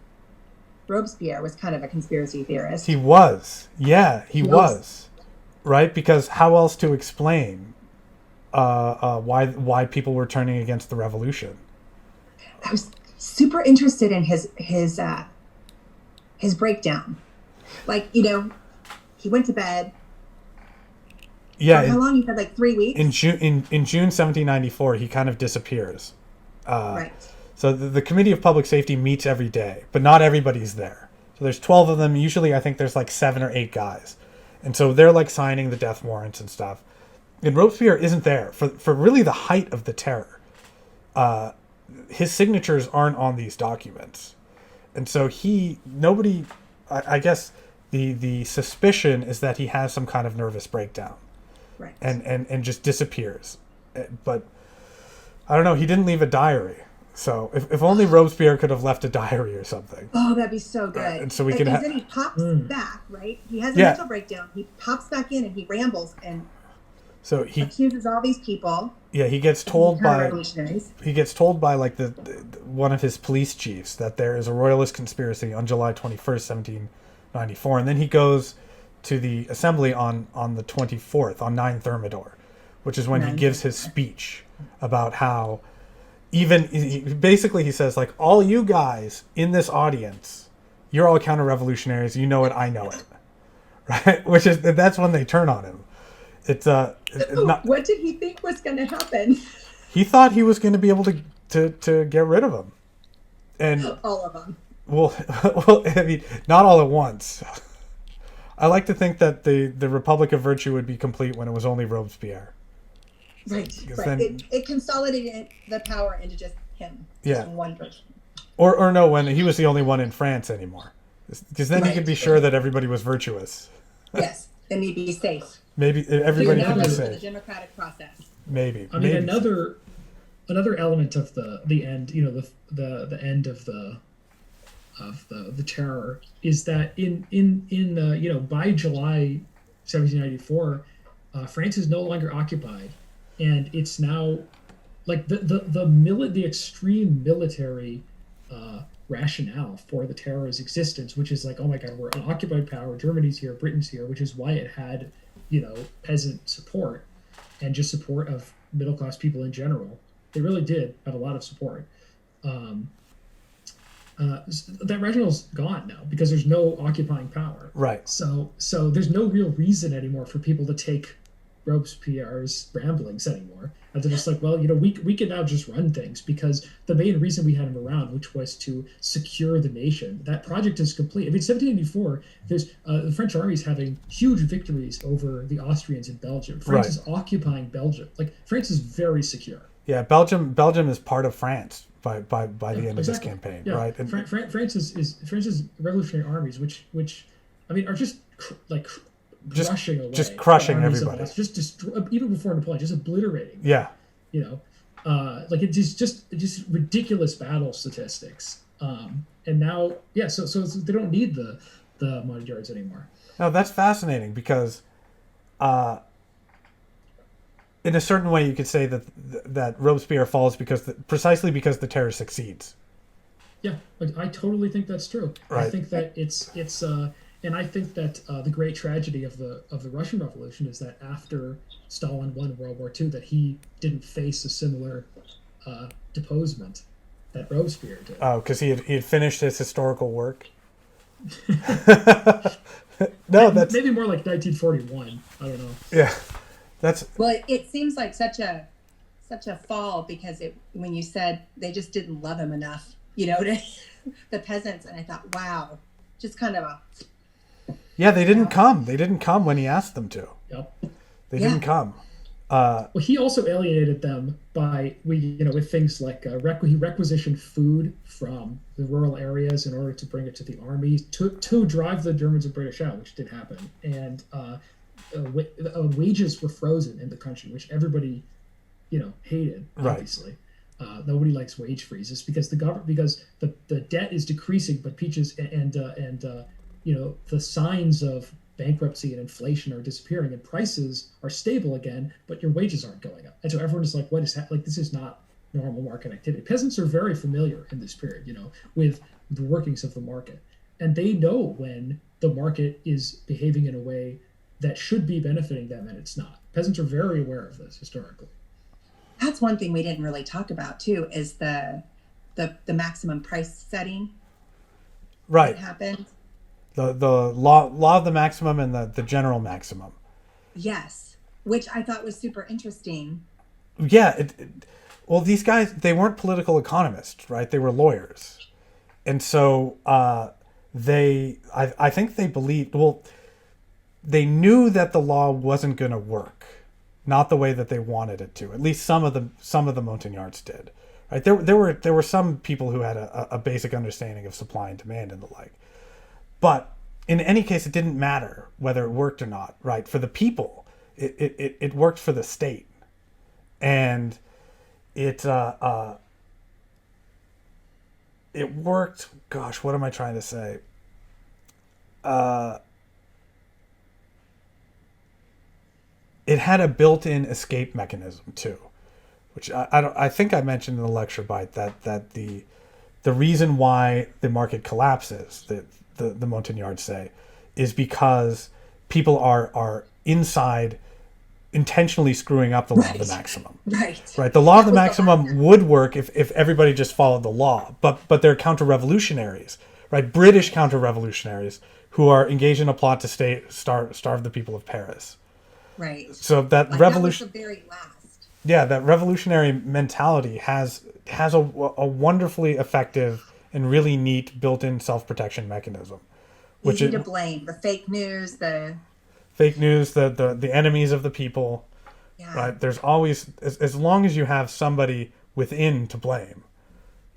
Robespierre was kind of a conspiracy theorist. He was. Yeah, he was. Right? Because how else to explain why people were turning against the revolution? I was super interested in his breakdown. Like, you know, he went to bed. Yeah. For how long? You said like 3 weeks? In June 1794, he kind of disappears. Right. So the Committee of Public Safety meets every day, but not everybody's there. So there's 12 of them. Usually I think there's like 7 or 8 guys. And so they're like signing the death warrants and stuff. And Robespierre isn't there for really the height of the Terror. His signatures aren't on these documents. And so I guess the suspicion is that he has some kind of nervous breakdown. Right. And just disappears. But I don't know. He didn't leave a diary. So if only Robespierre could have left a diary or something. Oh, that'd be so good. And so we could. could. Then he pops back, right? He has a mental breakdown. He pops back in and he rambles and so he accuses all these people. Yeah, he gets told by like the one of his police chiefs that there is a royalist conspiracy on July 21st, 1794, and then he goes to the assembly on the 24th on 9 Thermidor, which is when he gives his speech about how basically he says, like, all you guys in this audience, you're all counter-revolutionaries, you know it, I know it. Right? That's when they turn on him. What did he think was going to happen? He thought he was going to be able to get rid of them. And all of them. Well, I mean, not all at once. I like to think that the Republic of Virtue would be complete when it was only Robespierre. Right. Then, it consolidated the power into just him. Just one person. Or no, when he was the only one in France anymore. Because then you could be sure that everybody was virtuous. Yes. Then he'd be safe. Maybe everybody could be safe. The democratic process. Maybe. I mean, another element of the end, you know, the end of the Terror is that in you know, by July 1794, France is no longer occupied. And it's now like the extreme military rationale for the Terror's existence, which is like, oh my God, we're an occupied power. Germany's here, Britain's here, which is why it had, you know, peasant support and just support of middle class people in general. They really did have a lot of support. That rationale's gone now because there's no occupying power. Right. So there's no real reason anymore for people to take Robespierre's ramblings anymore. And they're just like, well, you know, we can now just run things because the main reason we had him around, which was to secure the nation, that project is complete. I mean, 1784, there's the French army is having huge victories over the Austrians in Belgium. France is occupying Belgium. Like, France is very secure. Yeah, Belgium is part of France by the end of this campaign, right? And France's revolutionary armies, which I mean, are just crushing away, just crushing everybody, even before Napoleon, just obliterating. Yeah, it's just ridiculous battle statistics. And now, so they don't need the Montagnards anymore. No, that's fascinating because, in a certain way, you could say that Robespierre falls precisely because the terror succeeds. Yeah, I totally think that's true. Right. I think that it's and I think that the great tragedy of the Russian Revolution is that after Stalin won World War II, that he didn't face a similar deposement that Robespierre did. Oh, because he had finished his historical work. No, that's maybe more like 1941. I don't know. Yeah, well. It seems like such a fall because when you said they just didn't love him enough, to the peasants, and I thought, wow, just kind of a. Yeah, they didn't come. They didn't come when he asked them to. Yep. They didn't come. Well, he also alienated them with things like he requisitioned food from the rural areas in order to bring it to the army to drive the Germans and British out, which did happen. And wages were frozen in the country, which everybody, hated. Obviously, nobody likes wage freezes because the debt is decreasing, but the signs of bankruptcy and inflation are disappearing and prices are stable again, but your wages aren't going up. And so everyone is like, what is this is not normal market activity. Peasants are very familiar in this period, with the workings of the market. And they know when the market is behaving in a way that should be benefiting them and it's not. Peasants are very aware of this historically. That's one thing we didn't really talk about too, is the maximum price setting. Right. That happened. The law of the maximum and the general maximum. Yes, which I thought was super interesting. Yeah, well, these guys, they weren't political economists, right? They were lawyers, and so I think they believed. Well, they knew that the law wasn't going to work, not the way that they wanted it to. At least some of the Montagnards did. Right? There were some people who had a basic understanding of supply and demand and the like. But in any case, it didn't matter whether it worked or not, right? For the people, it worked for the state. And it worked, gosh, what am I trying to say? It had a built-in escape mechanism too, which I think I mentioned in the lecture bite that the reason why the market collapses, the Montagnards say, is because people are inside intentionally screwing up the law of the maximum. Right. The law of the maximum would work if everybody just followed the law, but they're counter-revolutionaries, right? British counter-revolutionaries who are engaged in a plot to starve the people of Paris. Right. So that revolution. That was the very last. Yeah, that revolutionary mentality has a wonderfully effective and really neat built-in self-protection mechanism. Easy to blame. The fake news, the enemies of the people. Yeah. Right? There's always, as long as you have somebody within to blame,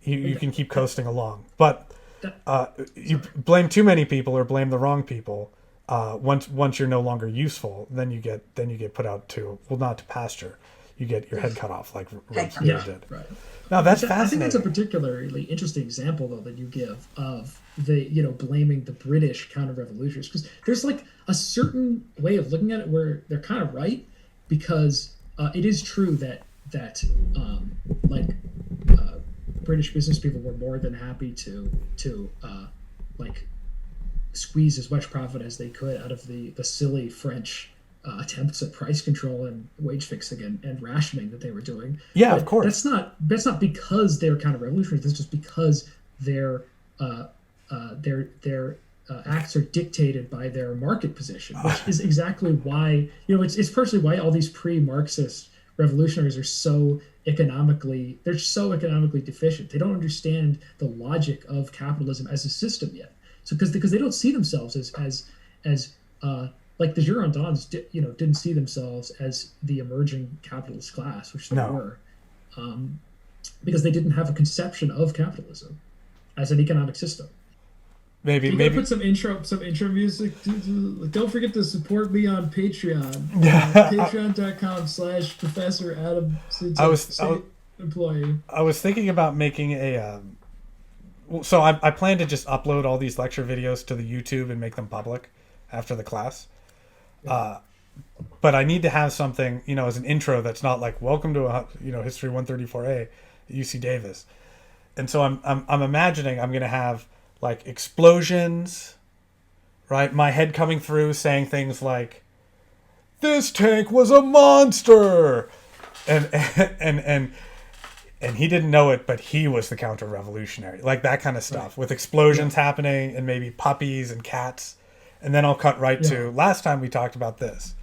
you can keep coasting along. But you blame too many people or blame the wrong people. Once you're no longer useful, then you get put out not to pasture. You get your head cut off like Robespierre did. Right. Now that's fascinating. I think that's a particularly interesting example, though, that you give of the blaming the British counter-revolutionaries, because there's like a certain way of looking at it where they're kind of right, because it is true that British business people were more than happy to squeeze as much profit as they could out of the silly French attempts at price control and wage fixing and rationing that they were doing. Yeah, but of course. That's not because they're counter-revolutionaries. That's just because their acts are dictated by their market position, which is exactly why it's partially why all these pre-Marxist revolutionaries are so economically deficient. They don't understand the logic of capitalism as a system yet. So because they don't see themselves as like the Girondins didn't see themselves as the emerging capitalist class, which they were. because they didn't have a conception of capitalism as an economic system. Maybe put some intro music. Don't forget to support me on Patreon. Yeah. Patreon.com/Professor Adam. Employee. I was thinking about making a. So I plan to just upload all these lecture videos to the YouTube and make them public after the class. Yeah. But I need to have something, as an intro that's not like welcome to History 134A at UC Davis. And so I'm imagining I'm going to have like explosions, right? My head coming through saying things like, "This tank was a monster," and he didn't know it, but he was the counter-revolutionary, like that kind of stuff, with explosions happening and maybe puppies and cats, and then I'll cut right to last time we talked about this,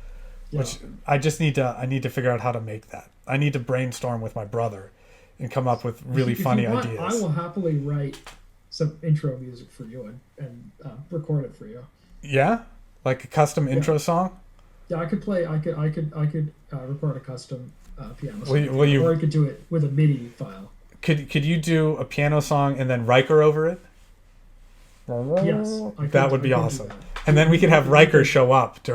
which I need to figure out how to make that. I need to brainstorm with my brother and come up with really funny ideas. I will happily write some intro music for you and record it for you. Yeah, like a custom intro song. Yeah, I could record a custom piano song. Or I could do it with a MIDI file. Could you do a piano song and then Riker over it? Yes, that would be awesome. And then we could have Riker show up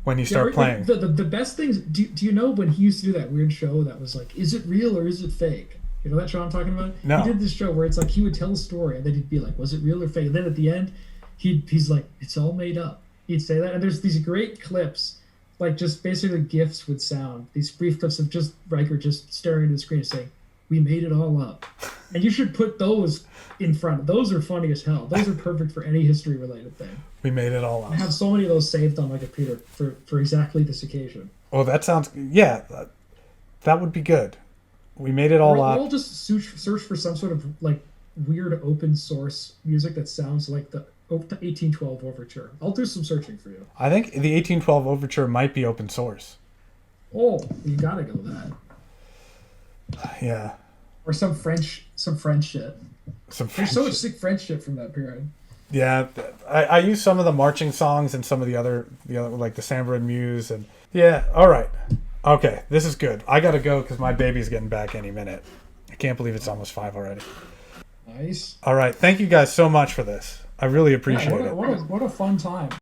when you start playing. The best things. Do you know when he used to do that weird show that was like, is it real or is it fake? You know that show I'm talking about? No. He did this show where it's like he would tell a story and then he'd be like, was it real or fake? And then at the end, he's like, it's all made up. He'd say that, and there's these great clips, like just basically GIFs with sound. These brief clips of just Riker just staring at the screen and saying, "We made it all up." And you should put those in front. Those are funny as hell. Those are perfect for any history-related thing. We made it all up. I have so many of those saved on my computer for exactly this occasion. Oh, that sounds... Yeah, that would be good. We made it all up. We'll just search for some sort of like weird open source music that sounds like the 1812 Overture. I'll do some searching for you. I think the 1812 Overture might be open source. Oh, you gotta go that. Yeah. Or some French shit. There's so much sick French shit from that period. Yeah, I use some of the marching songs and some of the other like the Samba and Muse and yeah. All right, okay, this is good. I gotta go because my baby's getting back any minute. I can't believe it's almost 5 already. Nice. All right, thank you guys so much for this. I really appreciate it. What a fun time.